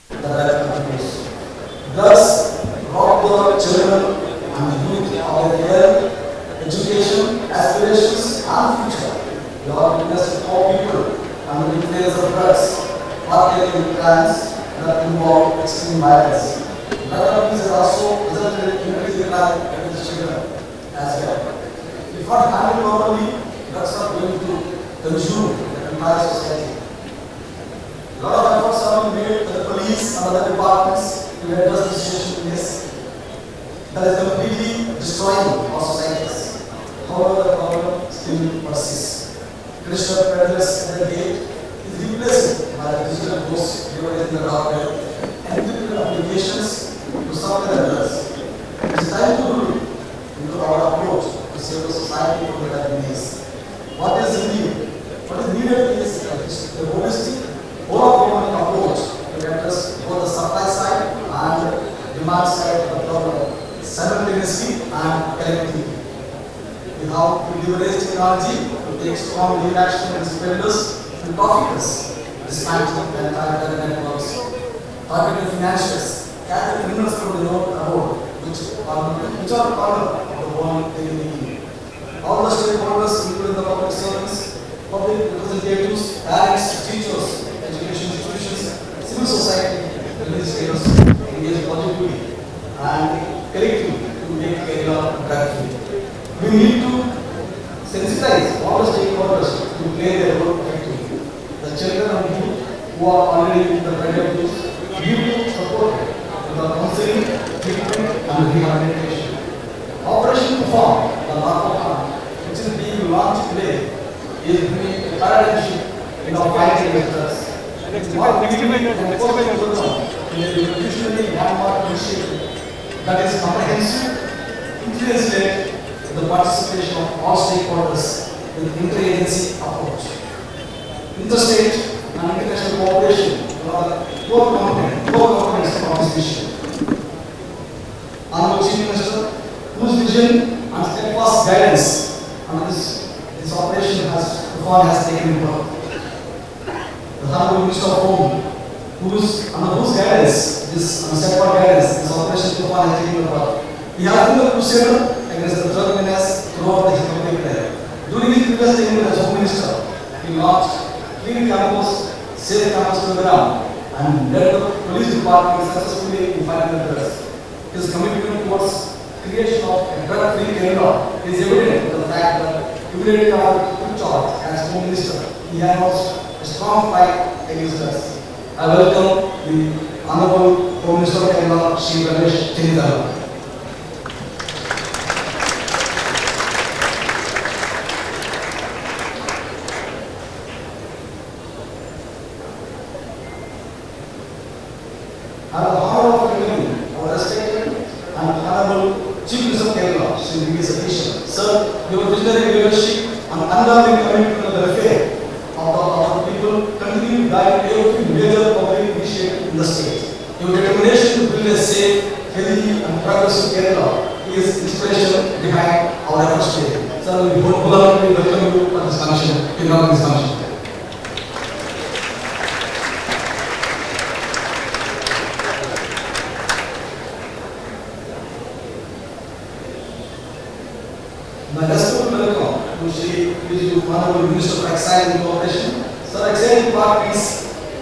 the right abuse. Thus, rob the children and the youth of their health, education, aspirations, and future. We are witnessed how people under the influence of drugs partake in crimes that involve extreme violence. Drug abuse has also resulted in increasing crime against children as well. If not handled properly, drugs are going to consume the entire society. A lot of efforts are being made by the police and other departments to address the situation in this that is completely destroying our societies. However, the problem still persists. Traditional predators at the gate is replaced by the digital ghosts in the dark web and different applications to stop the drugs. It is time to look into our approach to save the society from the darkness. What is needed? What is needed is a holistic, whole-of-government approach to address both the supply side and demand side of the problem simultaneously and collectively. We have to leverage technology to take strong lead action against vendors and profiteers, dismantling the entire networks, targeted financiers, catch the criminals from the road abroad, which are part of the world daily. All the stakeholders, including the public servants, public representatives, parents, teachers, education institutions, civil society, religious leaders, engage positively and collectively to make Kerala drug-free. We need to sensitize all the stakeholders to play their role effectively. The children and youth who are already in the drug abuse need to support with the counseling, treatment, and rehabilitation. Operation Perform, the narco plan, which is being launched today, is bringing a paradigm shift in our fight against drugs. What we do in a revolutionary landmark initiative that is comprehensive, influence-led, with the participation of all stakeholders with interagency approach. Interstate and international cooperation are the core components of this mission. Honorable Chief Minister, whose vision and steadfast guidance on this operation has taken birth. The Honorable Minister of Home, under whose guidance, this steadfast guidance, this operation has taken birth. He has been the crusader against the drug menace throughout the historical period. During his previous tenure as Home Minister, he launched Clean Campus, Safe Campus program and led the police department successfully in fighting the drugs. His commitment towards creation of a drug-free Kerala is evident in the fact that immediately after took charge as Home Minister, he announced a strong fight against drugs. I welcome the Honorable Home Minister of Kerala, Shri Ramesh Chennitthala. I have the honor of welcoming our respected and honorable Chief Minister of Kerala, Shri V. Satish. Sir, your visionary leadership and unwavering commitment to the welfare of our people continue to guide every major public initiative in the state. Your determination to build a safe, healthy, and progressive Kerala is inspiration behind our efforts today. Sir, we wholeheartedly welcome you for this function, this function. My respectful welcome to Shri Honorable Minister for Excise and Cooperation. Sir, Excise Department's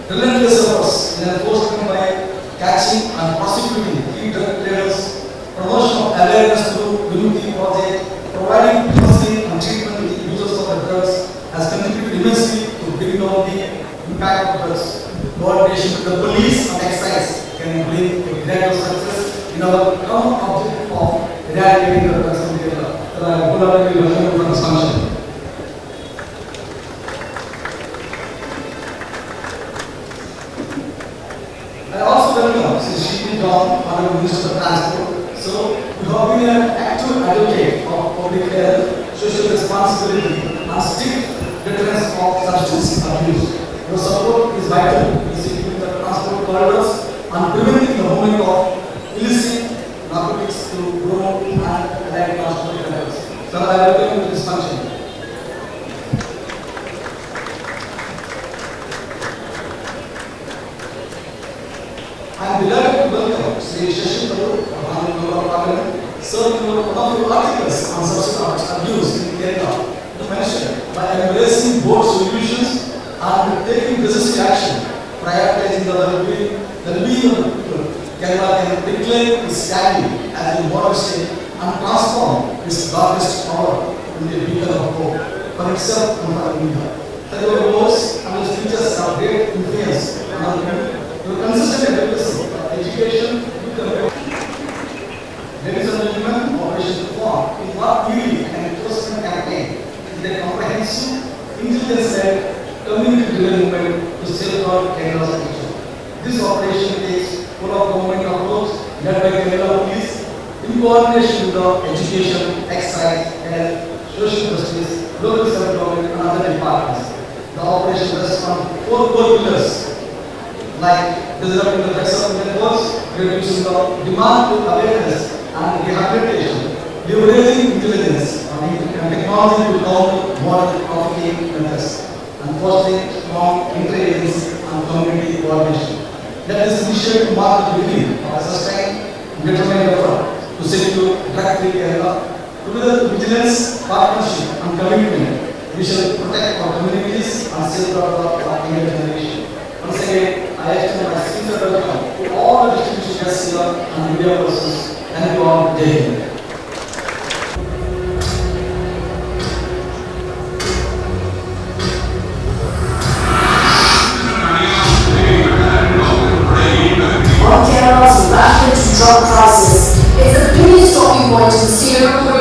relentless efforts in enforcement by catching and prosecuting key drug traders, promotion of awareness through Unity Project, providing counseling and treatment to the users of the drugs has contributed immensely to bring down the impact of drugs. Coordination with the police and excise can bring a greater success in our common objective of eradicating the drugs in Kerala. I wholeheartedly welcome you for this function. I also welcome Shri John, Honorable Minister of Transport. So, you have been an active advocate of public health, social responsibility, and strict deterrence of substance abuse. Your support is vital in securing the transport corridors and preventing the movement of illicit narcotics to grow and allied transport networks. So, I welcome you to this function. few articles on substance abuse in Kerala to mention by embracing both solutions and taking decisive action, prioritizing the well-being of the people. Kerala can reclaim its standing as a model state and transform its darkest hour into a beacon of hope for itself and for India. Several laws and its features have great influence on the people. The consistent efficacy of education with the ladies and gentlemen, Operation Reform is not merely an enforcement campaign. It is a comprehensive, intelligence-led, community-driven movement to safeguard Kerala's future. This operation takes full of government approach led by Kerala Police in coordination with the education, excise, health, social justice, local self-government and other departments. The operation rests on 4 core pillars like disrupting the vessel networks, reducing the demand to awareness and rehabilitation, leveraging intelligence and technology to counter modern trafficking methods, and fostering strong interagency and community coordination. Let this initiative mark the beginning of a sustained, determined effort to secure drug-free Kerala. Together with vigilance, partnership and commitment, we shall protect our communities and safeguard our younger generation. Once again, I extend my sincere welcome to all the distinguished guests here and media persons. Thank you all. Jai Hind. On Kerala's rapid drug crisis, it's a key stopping point in the state of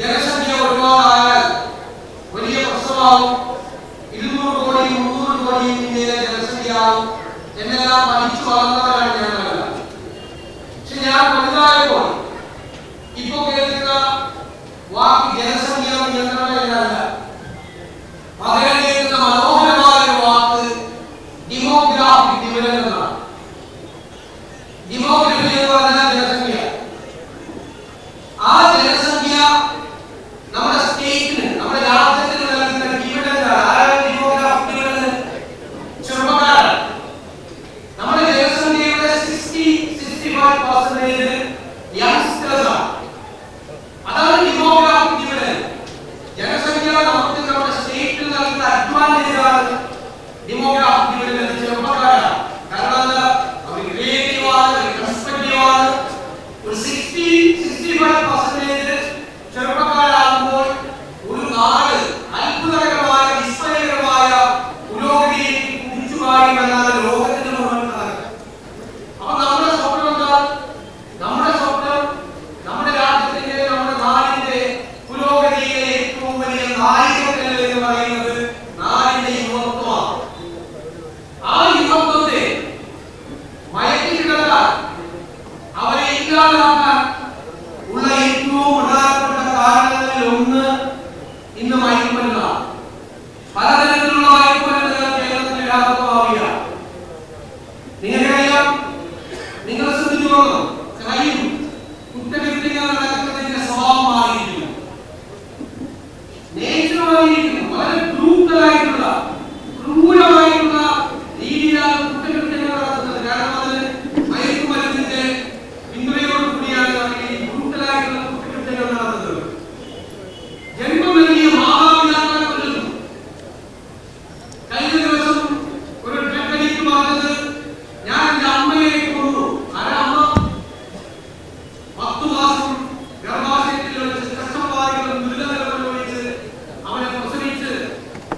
ജനസംഖ്യ ഒരുപാടായാൽ വലിയ പ്രശ്നമാകും അറിയാവും, എന്നെല്ലാം പഠിച്ചു വളർന്നവരാണ് ഞങ്ങളല്ല. പക്ഷെ ഞാൻ വലുതായപ്പോൾ ഇപ്പൊ കേൾക്കുന്ന വാക്ക് ജനസംഖ്യ നിയന്ത്രണമല്ല, പകരം കേൾക്കുന്ന മനോഹരമായ ഒരു വാക്ക് ഡെമോഗ്രാഫിക് ഡിവിഡൻഡ് എന്നാണ്. ഡെമോഗ്രഫി എന്ന് പറഞ്ഞാൽ ജനസംഖ്യ. ആ ജനസംഖ്യ നമ്മുടെ സ്റ്റേറ്റിന്, നമ്മുടെ രാജ്യത്തിന് നൽകുന്ന ഡിവിഡൻഡ് ആണ്. ആരാണ് ഡെമോഗ്രാഫിക് ഡിവിഡൻഡ്? ചെറുപ്പക്കാരാണ്. നമ്മുടെ ജനസംഖ്യയുടെ 60-65% യങ്സ്റ്റേഴ്സ് ആണ്. അതാണ് ഡെമോഗ്രാഫിക് ഡിവിഡൻഡ്. ജനസംഖ്യ നമുക്ക് നമ്മുടെ സ്റ്റേറ്റിൽ നൽകുന്ന അഡ്വാൻറ്റേജ് ആണ് ഡെമോഗ്രാഫിക് ഡിവിഡൻഡ്. ചെറുപ്പക്കാരാണ്. കാരണം അവർ ക്രിയേറ്റീവ് ആണ്, റെസ്പെക്റ്റീവ് ആണ്. ഒരു 60-65% ചെറുപ്പക്കാരാകുമ്പോൾ ഒരു നാട് അത്ഭുതകരമായ വിസ്മയകരമായ പുരോഗതിയിലേക്ക് കുതിച്ചുപായുമെന്നാണ് ലോകത്തിന്റെ മുഴുവൻ കണക്ക്. അപ്പൊ നമ്മുടെ സ്വപ്നം എന്താ? നമ്മുടെ സ്വപ്നം നമ്മുടെ രാജ്യത്തിന്റെ, നമ്മുടെ നാടിന്റെ പുരോഗതിയിലെ ഏറ്റവും വലിയ നാഴികക്കല്ല് എന്ന് പറയുന്നത് നാടിന്റെ യുവത്വമാണ്. ആ യുവത്വത്തെ മയക്കിക്കിടക്കാൻ, അവരെ ഇല്ലാതാക്കാൻ ഉള്ള ഏറ്റവും പ്രധാനപ്പെട്ട കാരണങ്ങളിൽ ഒന്ന് ഇന്ന് മയക്കുമരുന്നാണ്. പലതരത്തിലുള്ള മയക്കുമരുന്നുകൾ കേരളത്തിൽ വ്യാപകമാവുകയാണ്. നിങ്ങൾക്കറിയാം, നിങ്ങൾ ശ്രദ്ധിച്ചു നോക്കണം, ക്രൈം, കുറ്റകൃത്യങ്ങൾ നടക്കുന്നതിന്റെ സ്വഭാവം മാറിയിരിക്കുന്നു, നേച്ചറുമായിരിക്കുന്നു. വളരെ ബ്രൂട്ടലായിട്ടുള്ള, ക്രൂരമായിട്ടുള്ള രീതിയിലാണ് കുറ്റകൃത്യങ്ങൾ നടത്തുന്നത്. കാരണം അത് മയക്കുമരുന്നിന്റെ പിന്തുണയോട് കൂടിയാണ് ഈ ബ്രൂട്ടലായിട്ടുള്ള കുറ്റകൃത്യങ്ങൾ നടത്തുന്നത്. ജന്മം നൽകിയ മാതാപിതാക്കളെ കൊല്ലുന്നു. കഴിഞ്ഞ ദിവസം ഒരു ഡ്രഗ് അഡിക്റ്റ് പറഞ്ഞത്, ഞാൻ എന്റെ അമ്മയെ കൊന്നു. ആരമ്മ? 10 മാസം ഗർഭാശയത്തിൽ വെച്ച് കഷ്ടപ്പാടുകളും ദുരിതങ്ങളും അനുഭവിച്ച് അവനെ പ്രസവിച്ച്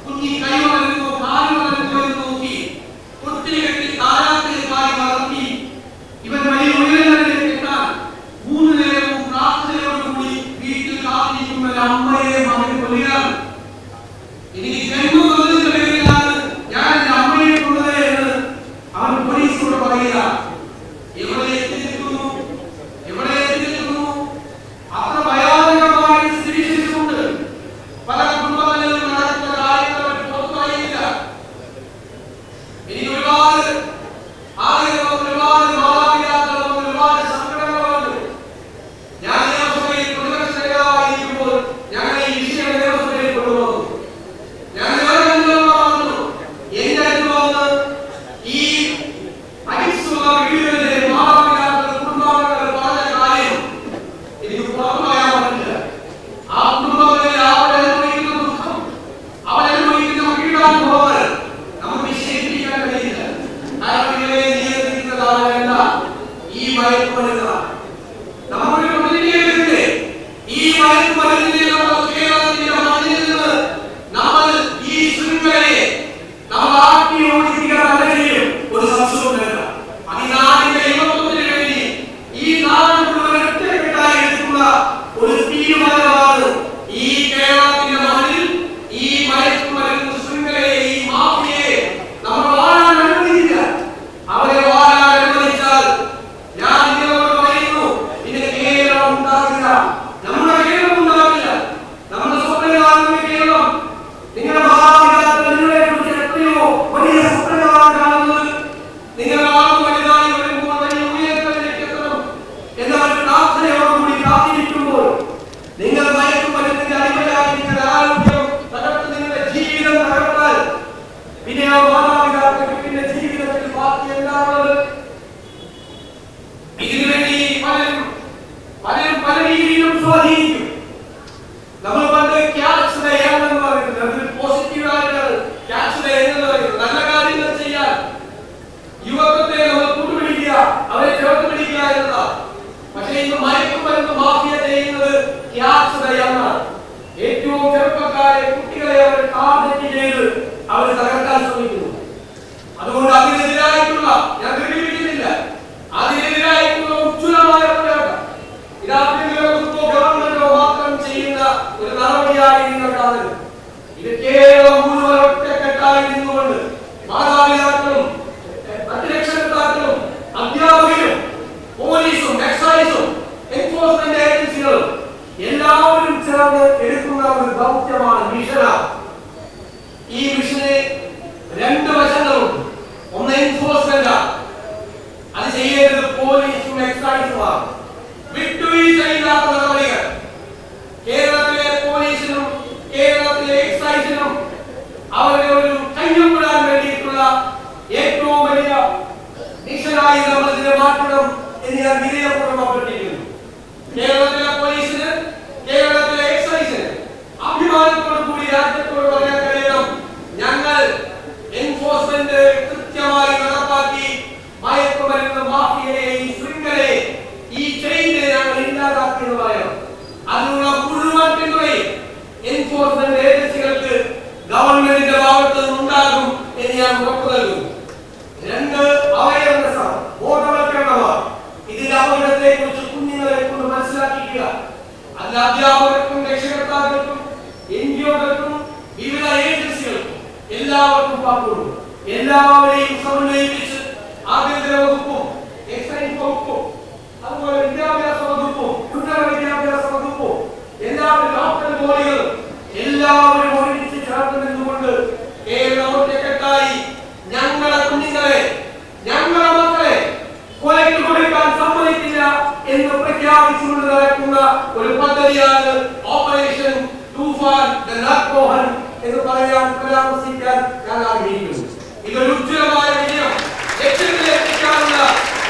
കുഞ്ഞി കൈ വളരുന്നു, കാല് വളരുന്നു എന്ന് നോക്കി ഒത്തിരി കെട്ടി താരാത്തിൽ കാലി വളർത്തി ഇവൻ വലിയ ഉയരങ്ങളിലേക്ക് എത്താൻ 3 നേരവും പ്രാർത്ഥനയോടുകൂടി വീട്ടിൽ കാത്തിരിക്കുന്ന ഒരു അമ്മയെ മകൻ കൊല്ലുകയാണ്. എനിക്ക് ജന്മം തന്നതിന്റെ പേരിലാണ് ഞാൻ എന്റെ അമ്മയെ കൊന്നത് എന്ന് അവൻ പോലീസിനോട് പറയുക. എവിടെ എത്തിയിരിക്കുന്നു, എവിടെ എത്തിയിരിക്കുന്നു? അത്ര ഭയാനകമായ സ്ഥിതിവിശേഷമുണ്ട്. പല കുടുംബങ്ങളിലും നടക്കുന്ന കാര്യങ്ങൾ അവർ പുറത്തു പറയുന്നില്ല. എനിക്ക് ഒരുപാട് ആഗ്രഹം, ഒരുപാട് മാതാപിതാക്കളും ഒരുപാട് സങ്കടങ്ങളുണ്ട്. ഞാൻ നിയമസഭയിൽ പ്രതിപക്ഷ നേതാവായിരിക്കുമ്പോൾ ഞങ്ങൾ ഈ വിഷയം നിയമസഭയിൽ കൊണ്ടുവന്നു. ഞാൻ പറഞ്ഞു, എന്റെ അടുത്ത് വന്ന് ഈ അടിച്ചുള്ള വീടുകളിലെ മാതാപിതാക്കൾ, കുടുംബാംഗങ്ങൾ പറഞ്ഞ കാര്യം എനിക്ക് പുറത്തു പറയാൻ പറ്റില്ല. ആ കുടുംബങ്ങളിൽ അവരനുഭവിക്കുന്ന ദുഃഖം, അവരനുഭവിക്കുന്ന പീഡാനുഭവങ്ങൾ നമുക്ക് വിശേഷിപ്പിക്കാൻ കഴിയില്ല. കാരണം ഇവരെ നിയന്ത്രിക്കുന്ന ആളല്ല ഈ മയക്കുമരുന്നാണ്. നമ്മുടെ പ്രതിനിധികളിലെ ഈ മയക്കുമരുന്നിനെ നമ്മൾ കേരളത്തിന്റെ മണ്ണിൽ നിന്ന് നമ്മൾ ഈ ശൃംഖലയെ നമ്മൾ ആട്ടി ഓടിക്കാൻ ചെയ്യും. ഒരു സംശയവുമില്ല. അതിനാടിന്റെ യുവത്വത്തിന് വേണ്ടി ഈ നാട് മുഴുവൻ ഒറ്റക്കെട്ടായി എടുക്കുന്ന ഒരു തീരുമാനമാണ് ഈ കേരളത്തിന്റെ മണ്ണിൽ ഈ മയക്കുമരുന്ന് ശൃംഖലയെ, ഈ മാഫിയയെ നമ്മൾ വാഴാൻ അനുവദിക്കുക. അവരെ വാഴാൻ അനുവദിച്ചാൽ ഞാൻ നിങ്ങളോട് പറയുന്നു, ഇതിന് കേരളം ഉണ്ടാകില്ല. നമ്മുടെ കേരളം ഉണ്ടാകില്ല. നമ്മുടെ സ്വപ്നം കാണുന്ന കേരളം, നിങ്ങളുടെ മാതാപിതാക്കൾ നിങ്ങളെ കുറിച്ച് എത്രയോ വലിയ സ്വപ്നങ്ങളാണ് കാണുന്നത്. നിങ്ങൾ വളർന്നു വലുതായി വരുമ്പോൾ വലിയ ഉയരങ്ങളിലേക്ക് എത്തണം എന്നവർ പ്രാർത്ഥനയോടുകൂടി കാത്തിരിക്കുമ്പോൾ നിങ്ങൾ മയക്കുമരുന്നിന്റെ അടിമയായി നിങ്ങളുടെ ആരോഗ്യം തകർത്ത് നിങ്ങളുടെ ജീവിതം തകർത്താൽ പിന്നെ ആ മാതാപിതാക്കൾക്ക് പിന്നെ ജീവിതത്തിൽ ബാക്കി എന്താണുള്ളത്? ഇതിനുവേണ്ടി പലരും പല രീതിയിലും സ്വാധീനിക്കും. നമ്മൾ പണ്ട് ക്യാച്ച് ദ യങ് എന്ന് പറയുന്നത്, അതിൽ പോസിറ്റീവായിട്ട് ക്യാച്ച് ദ യങ് എന്ന് പറയുന്നത് നല്ല കാര്യങ്ങൾ ചെയ്യാൻ യുവത്വത്തെ നമ്മൾ കൂട്ടുപിടിക്കുക, അവരെ ചേർത്ത് പിടിക്കുക എന്നതാണ്. പക്ഷേ ഇന്ന് മയക്കുമരുന്ന് മാഫിയ ചെയ്യുന്നത് ക്യാച്ച് ദ യങ് ആണ്. ഏറ്റവും ചെറുപ്പക്കാരെ, കുട്ടികളെ അവർ ടാർഗറ്റ് ചെയ്ത് അവർ തകർക്കാൻ ശ്രമിക്കുന്നു. അതുകൊണ്ട് അതിനെതിരായിട്ടുള്ള, ഞാൻ തെളിയിക്കുന്നില്ല, അതിനെതിരായിട്ടുള്ള ഉജ്ജ്വലമായ പോരാട്ടം ഇതാർക്കെങ്കിലോ ഗവൺമെന്റോ മാത്രം ചെയ്യുന്ന ഒരു നടപടിയായി നിങ്ങൾ കാണരുത്. ഇത് കേരളം മുഴുവൻ ഒറ്റക്കെട്ടായി നിന്നുകൊണ്ട് മാതാപിതാക്കളും ഏറ്റവും വലിയ മിഷനായി നമ്മൾ ഇതിനെ മാറ്റണം എന്ന് ഞാൻ വിനയപൂർവ്വം അഭ്യർത്ഥിക്കുന്നു. കേരളത്തിലെ പോലീസിന്, കേരളത്തിലെ എക്സൈസിന് അഭിമാനത്തോടു കൂടി രാജ്യത്തോട് പറയാൻ കഴിയണം, ഞങ്ങൾ എൻഫോഴ്സ്മെന്റ് കൃത്യമായി നടപ്പാക്കി മയക്കുമരുന്ന് മാഫിയയെ, ഈ ശൃംഖലയെ, ഈ ചെയിനെ ഞങ്ങൾ ഇല്ലാതാക്കി എന്ന് പറയണം. അതിനുള്ള മുഴുവൻ പിന്തുണയും എൻഫോഴ്സ്മെന്റ് ഏജൻസികൾക്ക് ഗവൺമെന്റിന്റെ ഭാഗത്ത് നിന്നുണ്ടാകും എന്ന് ഞാൻ ഉറപ്പു നൽകുന്നു. 2, അവയർനെസ്, ബോധവൽക്കരണമാണ്. ഇതിന്റെ അപകടത്തെ കുറിച്ച് കുഞ്ഞുങ്ങളെ കൊണ്ട് മനസ്സിലാക്കിക്കുക. അതിൽ അധ്യാപകർക്കും രക്ഷകർത്താക്കൾക്കും എൻജിഒകൾക്കും വിവിധ ഏജൻസികൾക്കും എല്ലാവർക്കും പങ്കുണ്ട്. എല്ലാവരെയും സമന്വയിപ്പിച്ച് ആഭ്യന്തര വകുപ്പും എക്സൈസ് വകുപ്പും അതുപോലെ വിദ്യാഭ്യാസ വകുപ്പും ഉന്നത വിദ്യാഭ്യാസ വകുപ്പും എല്ലാവരും ലോക്കൽ ബോഡികളും എല്ലാവരും ഒരുമിച്ച് ചേർന്ന് നിന്നുകൊണ്ട് കേരളം ഒറ്റക്കെട്ടായി ഞങ്ങളെ കുഞ്ഞുങ്ങളെ, ഞങ്ങളെ മക്കളെ കൊലയ്ക്ക് കൊടുക്കാൻ സമ്മതിക്കില്ല എന്ന് പ്രഖ്യാപിച്ചുകൊണ്ട് നടക്കുന്ന ഒരു പദ്ധതിയാണ് ഓപ്പറേഷൻ തൂഫാൻ എന്ന് പരാമർശിക്കാൻ ഞാൻ ആഗ്രഹിക്കുന്നു. ഇതൊരു ഉജ്ജ്വലമായ വിജയം, ലക്ഷ്യത്തിലെത്തിക്കാനുള്ള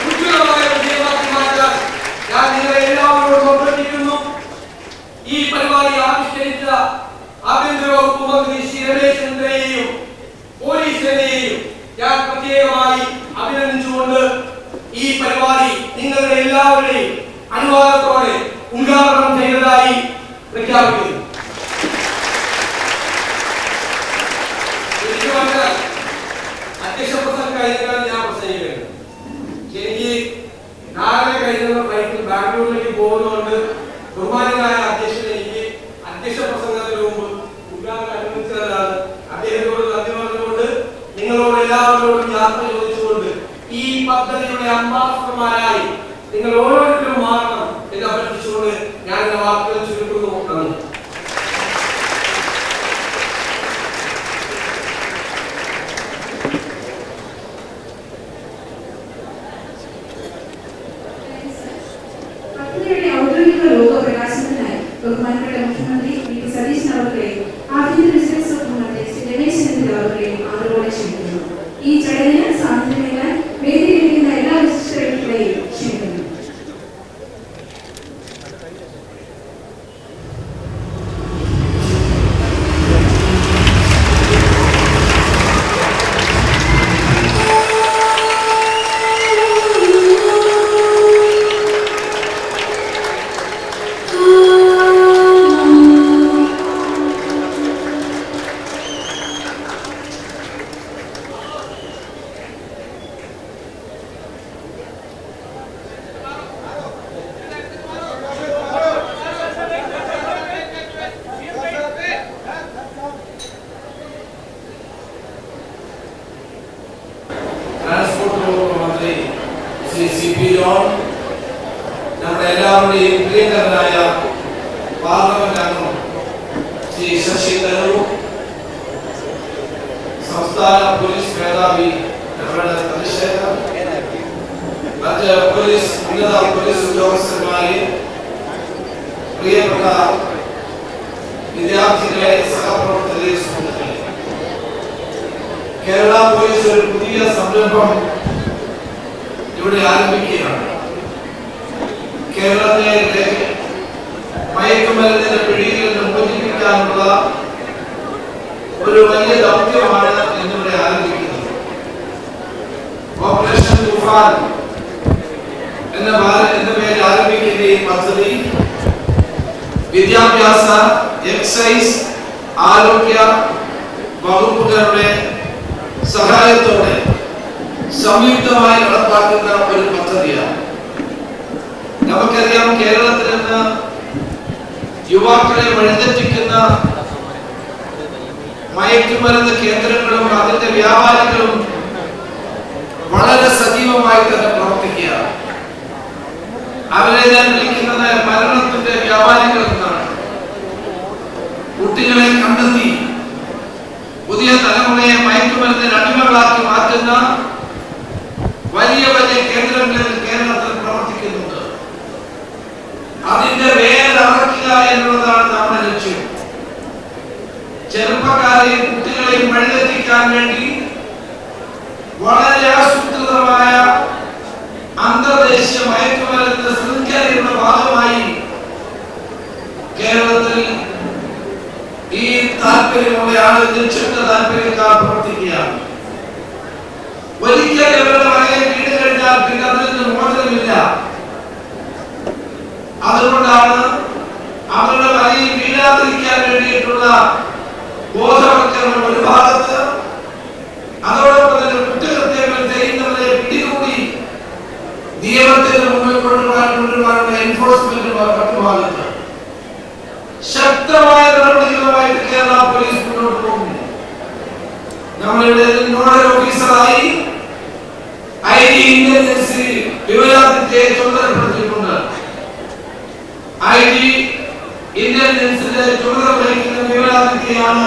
ഉജ്ജ്വലമായ വിജയമാക്കി മാറ്റാൻ ഞാൻ നിങ്ങളെ എല്ലാവരോടും അഭ്യർത്ഥിക്കുന്നു. ഈ പരിപാടി ആവിഷ്കരിച്ച ആഭ്യന്തര വകുപ്പ് മന്ത്രി ശ്രീ രമേശ് ചെന്നിത്തലയെയും പോലീസിനെയും ഞാൻ പ്രത്യേകമായി അഭിനന്ദിച്ചുകൊണ്ട് ഈ പരിപാടി നിങ്ങളുടെ എല്ലാവരുടെയും അനുവാദത്തോടെ ഉദ്ഘാടനം ചെയ്തതായി പ്രഖ്യാപിക്കുന്നു. അധ്യക്ഷ പ്രസംഗം കഴിഞ്ഞാൽ ഞാൻ പ്രസംഗിക്കുന്നത് എനിക്ക് നാളെ കഴിഞ്ഞ ഫ്ലൈറ്റിൽ ബാംഗ്ലൂരിലേക്ക് പോകുന്നതുകൊണ്ട് ബഹുമാനായ അധ്യക്ഷൻ എനിക്ക് അധ്യക്ഷ പ്രസംഗത്തിന് മുമ്പ് ഉദ്ഘാടനം അനുവദിച്ചതാണ്. അദ്ദേഹത്തോട് നന്ദി പറഞ്ഞുകൊണ്ട് നിങ്ങളോട് എല്ലാവരോടും യാത്ര ചോദിച്ചുകൊണ്ട് ഈ പദ്ധതിയുടെ അംബാസഡർമാരായി നിങ്ങൾ ഓരോരുത്തരും മാറണം എന്ന് അഭ്യർത്ഥിച്ചുകൊണ്ട് ഞാൻ എന്റെ വാക്കുകൾ ചുരുക്കുന്നു. നന്ദി. ബഹുമാനപ്പെട്ട മുഖ്യമന്ത്രി വി. സതീശൻ അവർക്കെയും ആഭ്യന്തര ബിസിനസ് വകുപ്പ് മന്ത്രി ശ്രീ രമേശ് ചെന്നിത്തല അവർക്കെയും ആദരവോടെ ക്ഷണിക്കുന്നു. ഈ ചടങ്ങിന് സാന്നിധ്യമേകാൻ വേദിയിലിരിക്കുന്ന എല്ലാ വിശിഷ്ടരെയും ക്ഷണിക്കുന്നു. നമ്മുടെ എല്ലാവരുടെയും പ്രിയങ്കരനായ പാർലമെന്റ് അംഗം ശ്രീ ശശി തരൂർ, സംസ്ഥാന പോലീസ് മേധാവി ചന്ദ്രശേഖർ, മറ്റ് ഉന്നത പോലീസ് ഉദ്യോഗസ്ഥന്മാരെ, പ്രിയപ്പെട്ട വിദ്യാർത്ഥികളെ, സഹപ്രവർത്തകരെ, സുഹൃത്തുക്കളെ, കേരള പോലീസ് ഒരു പുതിയ സംരംഭം ഇവിടെ ആരംഭിക്കുകയാണ്. കേരളത്തെ മയക്കുമരുന്നിന്റെ പിടിയിൽ നിന്ന് മോചിപ്പിക്കാനുള്ള ഒരു വലിയ ദൗത്യമാണ് ഇന്നിവിടെ ആരംഭിക്കുന്നത്. ഓപ്പറേഷൻ തൂഫാൻ എന്ന പേരിൽ ആരംഭിക്കുന്ന ഈ പദ്ധതി വിദ്യാഭ്യാസ, എക്സൈസ്, ആരോഗ്യ വകുപ്പുകളുടെ സഹായത്തോടെ സംയുക്തമായി നടപ്പാക്കുന്ന ഒരു പദ്ധതിയാണ്. നമുക്കറിയാം, കേരളത്തിൽ നിന്ന് യുവാക്കളെ വഴിതെറ്റിക്കുന്ന മയക്കുമരുന്ന് കേന്ദ്രങ്ങളും അതിന്റെ വ്യാപാരികളും വളരെ സജീവമായി തന്നെ പ്രവർത്തിക്കുകയാണ്. അവരെ ഞാൻ വിളിക്കുന്നത് മരണത്തിന്റെ വ്യാപാരികൾ എന്നാണ്. കുട്ടികളെ കണ്ടെത്തി പുതിയ തലമുറയെ മയക്കുമരുന്നിന് അടിമകളാക്കി മാറ്റുന്ന വലിയ വലിയ കേന്ദ്രങ്ങളിൽ കേരളത്തിൽ പ്രവർത്തിക്കുന്നുണ്ട്. അതിന്റെ വേരറക്കുക എന്നുള്ളതാണ് നമ്മുടെ ലക്ഷ്യം. ചെറുപ്പക്കാരെയും കുട്ടികളെയും വഴിതെറ്റിക്കാൻ വേണ്ടി വളരെ നിക്ഷിപ്ത താല്പര്യക്കാർ പ്രവർത്തിക്കുകയാണ്. ഒരിക്കൽ ഇവരുടെ വലയിൽ വീട് കഴിഞ്ഞാൽ പിന്നെ അതിൽ നിന്ന് മോചനമില്ല. അതുകൊണ്ടാണ് അവരുടെ വലയിൽ വീഴാതിരിക്കാൻ വേണ്ടിയിട്ടുള്ള ബോധവൽക്കരണം ഒരു ഭാഗത്ത്, അതോടൊപ്പം തന്നെ കുറ്റകൃത്യങ്ങൾ ചെയ്യുന്നവരെ പിടികൂടി നിയമത്തിന് മുന്നിൽ കൊണ്ടുവരാനുള്ള എൻഫോഴ്സ്മെന്റ് മറ്റു ഭാഗത്ത് ശക്തമായ നടപടികളുമായിട്ട് കേരള പോലീസ് മുന്നോട്ട് പോകുന്നു. നമ്മളുടെ നോഡൽ ഓഫീസറായി ഐഡി ഇന്റലിജൻസ് വിവരാദിത്യയെ ചുമതലപ്പെടുത്തിയിട്ടുണ്ട്. ഐഡി ഇന്റലിജൻസിന്റെ ചുമതല വഹിക്കുന്ന വിവരാദിത്യയാണ്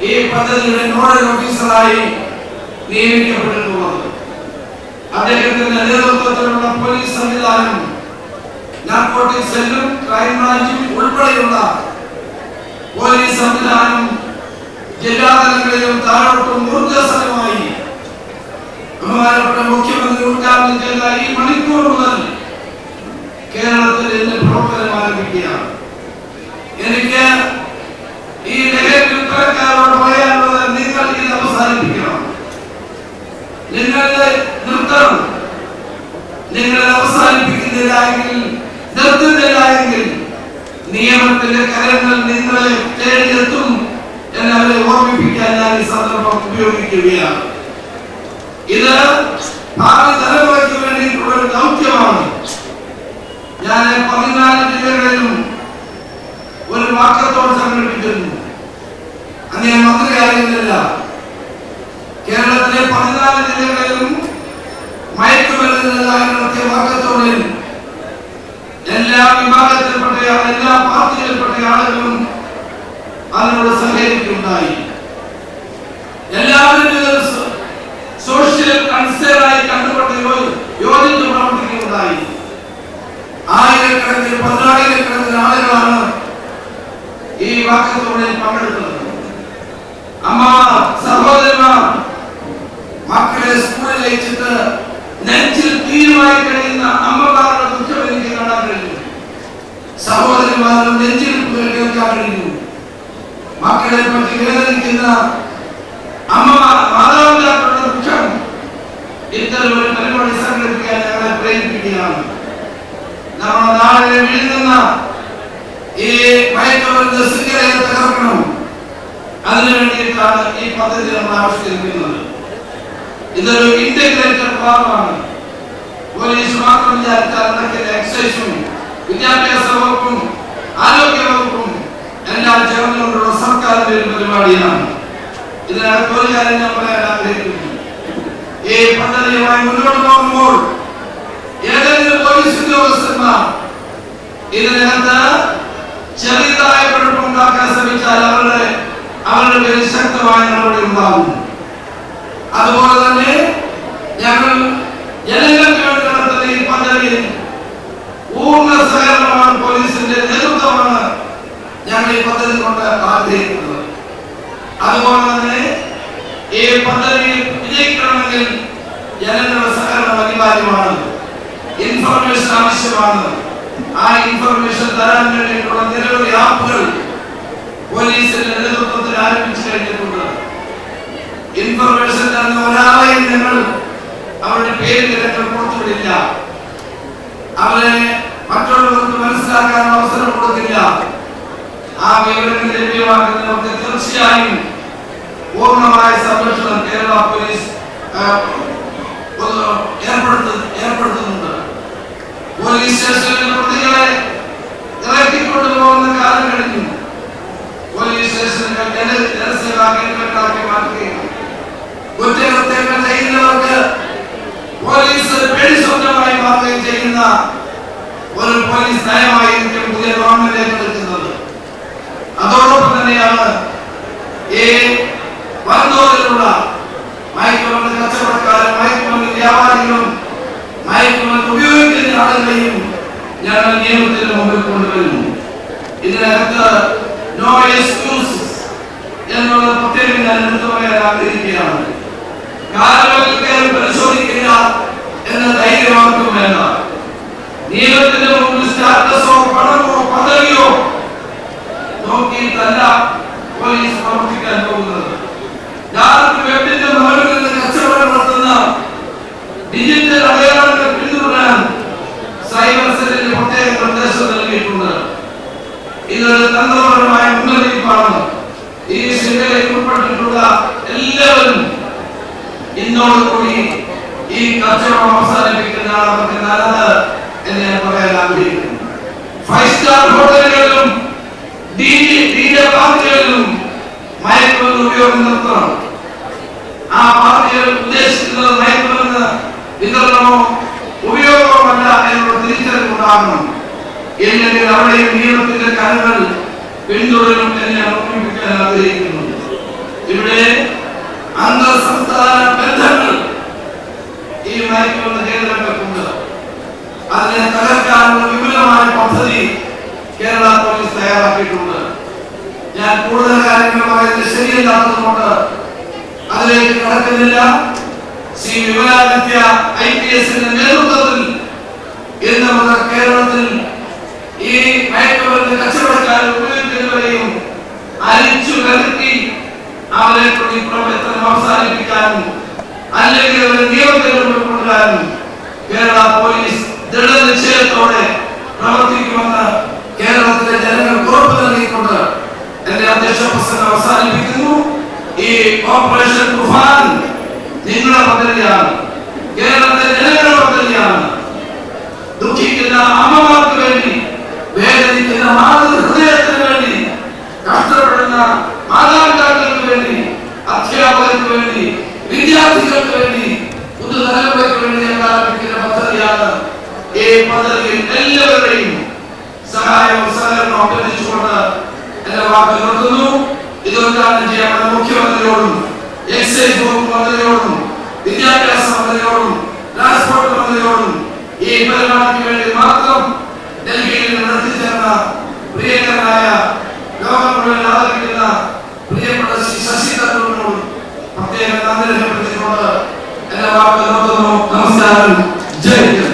ഈ പദ്ധതിയുടെ നോഡൽ ഓഫീസറായി നിയമിക്കപ്പെട്ടിട്ടുള്ളത്. അദ്ദേഹത്തിന്റെ നേതൃത്വത്തിലുള്ള പോലീസ് സംവിധാനം, നാർക്കോട്ടിക് സെല്ലും ക്രൈംബ്രാഞ്ചും ഉൾപ്പെടെയുള്ള പോലീസ് സംവിധാനം ജില്ലാതലങ്ങളിലും താഴോട്ടും ഊർജ്ജസ്വലമായി ബഹുമാനപ്പെട്ട മുഖ്യമന്ത്രി ഉദ്ഘാടനം ചെയ്ത ഈ മണിക്കൂർ മുതൽ കേരളത്തിൽ ഇന്ന് പ്രവർത്തനം ആരംഭിക്കുകയാണ്. എനിക്ക് ഈ ലഹരി വിൽപ്പനക്കാരോട് പറയാനുള്ളത്, നിങ്ങൾ ഇത് അവസാനിപ്പിക്കണം. നിങ്ങളുടെ നിർത്തണം. നിങ്ങൾ അവസാനിപ്പിക്കുന്നില്ല എങ്കിൽ, നിർത്തുന്നില്ല എങ്കിൽ നിയമത്തിന്റെ കരങ്ങൾ നിങ്ങളെ തേടിയെത്തും എന്നവരെ ഓർമ്മിപ്പിക്കാൻ ഞാൻ ഈ സന്ദർഭം ഉപയോഗിക്കുകയാണ്. ഇത് ഭാവി തലമുറയ്ക്ക് വേണ്ടിയിട്ടുള്ള ഒരു ദൗത്യമാണ്. ഞാൻ 14 ജില്ലകളിലും ഒരു വാക്കത്തോട് സംഘടിപ്പിച്ചിരുന്നു. അന്ന് ഞാൻ മന്ത്രിയായിരുന്നില്ല. കേരളത്തിലെ 14 ജില്ലകളിലും മയക്കുമരുന്നിനെതിരായി നടത്തിയ വാക്കത്തോടിൽ എല്ലാ വിഭാഗത്തിൽപ്പെട്ട, എല്ലാ പാർട്ടിയിൽപ്പെട്ട ആളുകളും അതിനോട് സഹകരിക്കുകയുണ്ടായി. എല്ലാവരും സോഷ്യൽ കൺസേണായി കണ്ടുകൊണ്ട് യോജിച്ച് പ്രവർത്തിക്കുകയുണ്ടായി. ആയിരക്കണക്കിന് 10,000-കണക്കിന് ആളുകളാണ് ഈ വാക്കത്തോടിൽ പങ്കെടുത്തത്. അമ്മമാർ, സഹോദരന്മാർ, മക്കളെ സ്കൂളിൽ അയച്ചിട്ട് നെഞ്ചിൽ തീരുമായി കഴിയുന്ന അമ്മമാരുടെ ദുഃഖം എനിക്ക് കാണാൻ കഴിഞ്ഞു. സഹോദരന്മാരും നെഞ്ചിൽ കേൾക്കാൻ കഴിഞ്ഞു. മക്കളെ പറ്റി വേദനിക്കുന്ന അമ്മമാർ, മാതാപിതാക്കളുടെ ദുഃഖം ഇത്തരം ഒരു പരിപാടി സംഘടിപ്പിക്കാൻ ഞങ്ങളെ പ്രേരിപ്പിക്കുകയാണ്. നമ്മുടെ നാടിനെ വീഴുന്ന ഈ മയക്കുമരുന്ന് ശൃംഖലയെ തകർക്കണം. അതിനു വേണ്ടിയിട്ടാണ് ഈ പദ്ധതി നമ്മൾ ആവിഷ്കരിക്കുന്നത്. ഇതൊരു ഇന്റഗ്രേറ്റഡ് പ്ലാനാണ്. പോലീസ് മാത്രം വിചാരിച്ചാൽ നടക്കില്ല. എക്സൈസും വിദ്യാഭ്യാസ വകുപ്പും ആരോഗ്യ വകുപ്പും എല്ലാം ചേർന്നുകൊണ്ടുള്ള സർക്കാരിന്റെ ഒരു പരിപാടിയാണ്. ഇതിനകത്ത് ഒരു കാര്യം ഞാൻ പറയാൻ ആഗ്രഹിക്കുന്നു. ഈ പദ്ധതിയുമായി മുന്നോട്ട് പോകുമ്പോൾ ഏതെങ്കിലും പോലീസ് ഉദ്യോഗസ്ഥന്മാർ ഇതിനകത്ത് ചെറിയതായ കുഴപ്പമുണ്ടാക്കാൻ ശ്രമിച്ചാൽ അവരുടെ പേരിൽ ശക്തമായ നടപടി ഉണ്ടാകും. അതുപോലെ തന്നെ ഞങ്ങൾ ജനങ്ങൾക്ക് വേണ്ടി നടത്തുന്ന ഈ പദ്ധതിയിൽ പൂർണ്ണ സഹകരണമാണ്, പോലീസിന്റെ നേതൃത്വമാണ് ഞങ്ങൾ ഈ പദ്ധതി കൊണ്ട് ആഗ്രഹിക്കുന്നത്. അതുപോലെ തന്നെ ഈ പദ്ധതി വിജയിക്കണമെങ്കിൽ ജനങ്ങളുടെ സഹകരണം അനിവാര്യമാണ്. ഇൻഫർമേഷൻ ആവശ്യമാണ്. ആ ഇൻഫർമേഷൻ തരാൻ വേണ്ടിയിട്ടുള്ള നിരവധി ആപ്പുകൾ പോലീസിന്റെ നേതൃത്വത്തിൽ ആരംഭിച്ചു കഴിഞ്ഞിട്ടുണ്ട്. ഇൻഫർമേഷൻ തരുന്ന ഒരാളെയും ഞങ്ങൾ അവരുടെ പേര് ഞങ്ങൾ പുറത്തുവിടില്ല. അവരെ മറ്റുള്ളവർക്ക് മനസ്സിലാക്കാൻ അവസരം കൊടുക്കില്ല. ആ വിവരങ്ങൾ ലഭ്യമാക്കുന്നവർക്ക് തീർച്ചയായും പൂർണ്ണമായ സംരക്ഷണം കേരള പോലീസ് ഏർപ്പെടുത്തുന്നുണ്ട്. പോലീസ് സ്റ്റേഷനിലെ പ്രതികളെ ഇറക്കിക്കൊണ്ടുപോകുന്ന കാലം കഴിഞ്ഞു. പോലീസ് സ്റ്റേഷനുകൾ ജനസേവാ കേന്ദ്രങ്ങളാക്കി മാറ്റുകയും കുറ്റകൃത്യങ്ങൾ ചെയ്യുന്നവർക്ക് പോലീസ് പേടി സ്വന്തമായി മാറുകയും ചെയ്യുന്ന ഒരു പോലീസ് നയമായിരിക്കും പുതിയ ഗവൺമെന്റ് ഏറ്റെടുക്കുന്നത്. അതോടൊപ്പം തന്നെയാണ് ഈ വൻതോതിലുള്ള മയക്കുമരുന്ന് കച്ചവടക്കാരും മയക്കുമരുന്ന് വ്യാപാരികളും മയക്കുമരുന്ന് ഉപയോഗിക്കുന്ന ആളുകളെയും ഞങ്ങൾ നിയമത്തിന് മുമ്പിൽ കൊണ്ടുവരുന്നു. ഇതിനകത്ത് നോ എക്സ്ക്യൂസ് എന്നുള്ള പ്രത്യേകം ഞാൻ എടുത്തു പറയാൻ ആഗ്രഹിക്കുകയാണ്. കാലവൽക്കരണം പരിശോധിക്കില്ല എന്ന ധൈര്യമാർക്കും വേണ്ട. നിയമത്തിന്റെ മുമ്പിൽ സ്റ്റാറ്റസോ പണമോ പദവിയോ നോക്കിയിട്ടല്ല പോലീസ് പ്രവർത്തിക്കാൻ ഇന്നോടുകൂടി ഈ കച്ചവടം അവസാനിപ്പിക്കുന്നതാണ് നമുക്ക് നല്ലത് എന്ന് ഞാൻ പറയാൻ ആഗ്രഹിക്കുന്നു. 5 സ്റ്റാർ ഹോട്ടലുകളിലും പാർട്ടികളിലും മയക്കുമരുന്ന് ഉപയോഗം നിർത്തണം. ആ പാർട്ടികൾ ഉദ്ദേശിക്കുന്നത് മയക്കുമരുന്ന് വിതരണമോ ഉപയോഗമല്ല എന്നുള്ള തിരിച്ചറിവുണ്ടാകണം. എല്ലെങ്കിൽ അവിടെയും നിയമത്തിന്റെ കരങ്ങൾ പിന്തുടരും എന്ന് ഞാൻ ഓർമ്മിപ്പിക്കാൻ ആഗ്രഹിക്കുന്നു. ഇവിടെ അന്തർ സംസ്ഥാന ബന്ധങ്ങൾ ഈ മയക്കുമരുന്ന് കേന്ദ്രങ്ങൾക്കുണ്ട്. അതിനെ തകർക്കാനുള്ള വിപുലമായ പദ്ധതി കേരള പോലീസ് തയ്യാറാക്കിയിട്ടുണ്ട്. ഞാൻ കൂടുതൽ കാര്യങ്ങൾ പറയുന്നത് ശരിയല്ലാത്തതുകൊണ്ട് അതിലേക്ക് കടക്കുന്നില്ല. ശ്രീ വിമലാദിത്യ IPSന്റെ നേതൃത്വത്തിൽ ഇന്ന് മുതൽ കേരളത്തിൽ ഈ മയക്കുമരുന്ന് കച്ചവടക്കാരെ ഉപയോഗിക്കുന്നവരെയും അരിച്ചു കലർത്തി അവരെ പ്രവർത്തനം അവസാനിപ്പിക്കാനും അല്ലെങ്കിൽ അവരെ നിയമത്തിൽ കൊണ്ടുവരാനും കേരള പോലീസ് ദൃഢനിശ്ചയത്തോടെ പ്രവർത്തിക്കുമെന്ന് കേരളത്തിലെ ജനങ്ങൾക്ക് ഉറപ്പ് നൽകിക്കൊണ്ട് എന്റെ അധ്യക്ഷ പ്രസംഗം അവസാനിപ്പിക്കുന്നു. ഈ ഓപ്പറേഷൻ തുഫാൻ നിങ്ങളുടെ പദ്ധതിയാണ്, കേരളത്തിലെ ജനങ്ങളുടെ പദ്ധതിയാണ്. ദുഃഖിക്കുന്ന അമ്മമാർക്ക് വേണ്ടി, വേദനിക്കുന്ന മാതൃഹൃദയത്തിന് വേണ്ടി, കഷ്ടപ്പെടുന്ന മാതാപിതാക്കൾക്ക് വേണ്ടി, അധ്യാപകർക്ക് വേണ്ടി, വിദ്യാർത്ഥികൾക്ക് വേണ്ടി, പുതുതലമുറയ്ക്ക് വേണ്ടി ഞങ്ങൾ ആരംഭിക്കുന്ന പദ്ധതിയാണ്. ഈ പദ്ധതിയിൽ എല്ലാവരുടെയും സഹായവും സഹകരണവും അഭ്യർത്ഥിച്ചുകൊണ്ട് എന്റെ വാക്ക് നിർത്തുന്നു. ഇത് ഉദ്ഘാടനം ചെയ്യാൻ മുഖ്യമന്ത്രിയോടും എക്സൈസ് വകുപ്പ് മന്ത്രിയോടും വിദ്യാഭ്യാസ മന്ത്രിയോടും ട്രാൻസ്പോർട്ട് മന്ത്രിയോടും ഈ പരിപാടിക്ക് വേണ്ടി മാത്രം ഡൽഹിയിൽ നടത്തിച്ചേർന്ന പ്രിയങ്കരനായ ലോകം മുഴുവൻ ആദരിക്കുന്ന പ്രിയപ്പെട്ട ശ്രീ ശശി തരൂരിനോടും പ്രത്യേകം നന്ദി രേഖപ്പെടുത്തിക്കൊണ്ട് എന്റെ വാക്ക് നിർത്തുന്നു. നമസ്കാരം. ജയ് ഹിന്ദ്.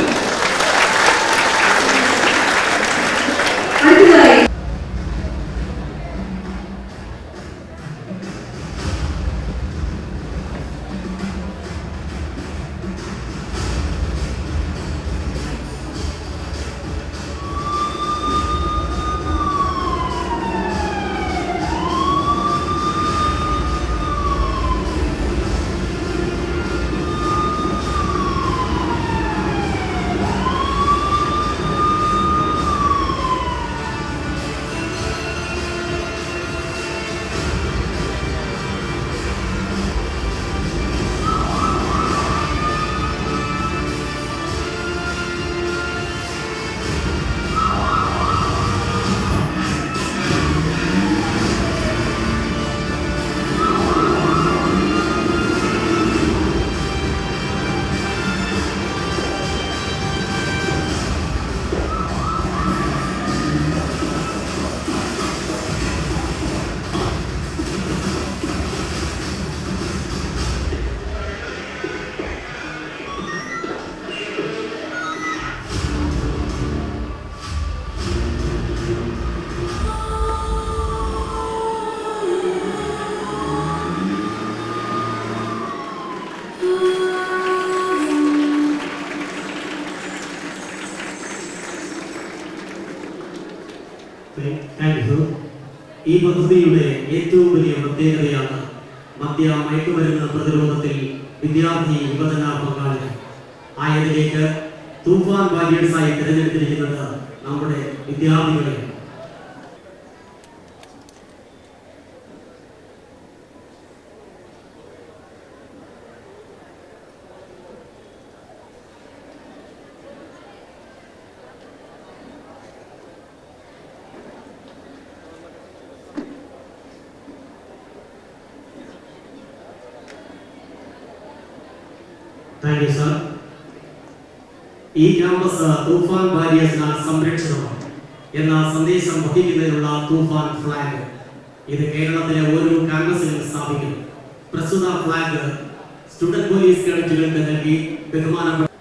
ഈ പദ്ധതിയുടെ ഏറ്റവും വലിയ പ്രത്യേകതയാണ് മയക്കുമരുന്ന് പ്രതിരോധത്തിൽ വിദ്യാർത്ഥി യുവജന പങ്കാളികൾ ആയതിലേക്ക് തൂഫാൻ വാരിയേഴ്സായി തിരഞ്ഞെടുത്തിരിക്കുന്നത് നമ്മുടെ വിദ്യാർത്ഥികളെയാണ്. Thank you sir. ഈ ക്യാമ്പസ് തൂഫാൻ വാരിയേഴ്സിനാൽ സംരക്ഷിതമാണ് എന്ന സന്ദേശം വഹിക്കുന്നതിനുള്ള തൂഫാൻ ഫ്ലാഗ് ഇത് കേരളത്തിലെ ഓരോ ക്യാമ്പസിലും സ്ഥാപിക്കും. പ്രസ്തുത ഫ്ലാഗ് സ്റ്റുഡന്റ് പോലീസ് കേഡറ്റുകൾക്ക് നൽകി ബഹുമാനപ്പെട്ട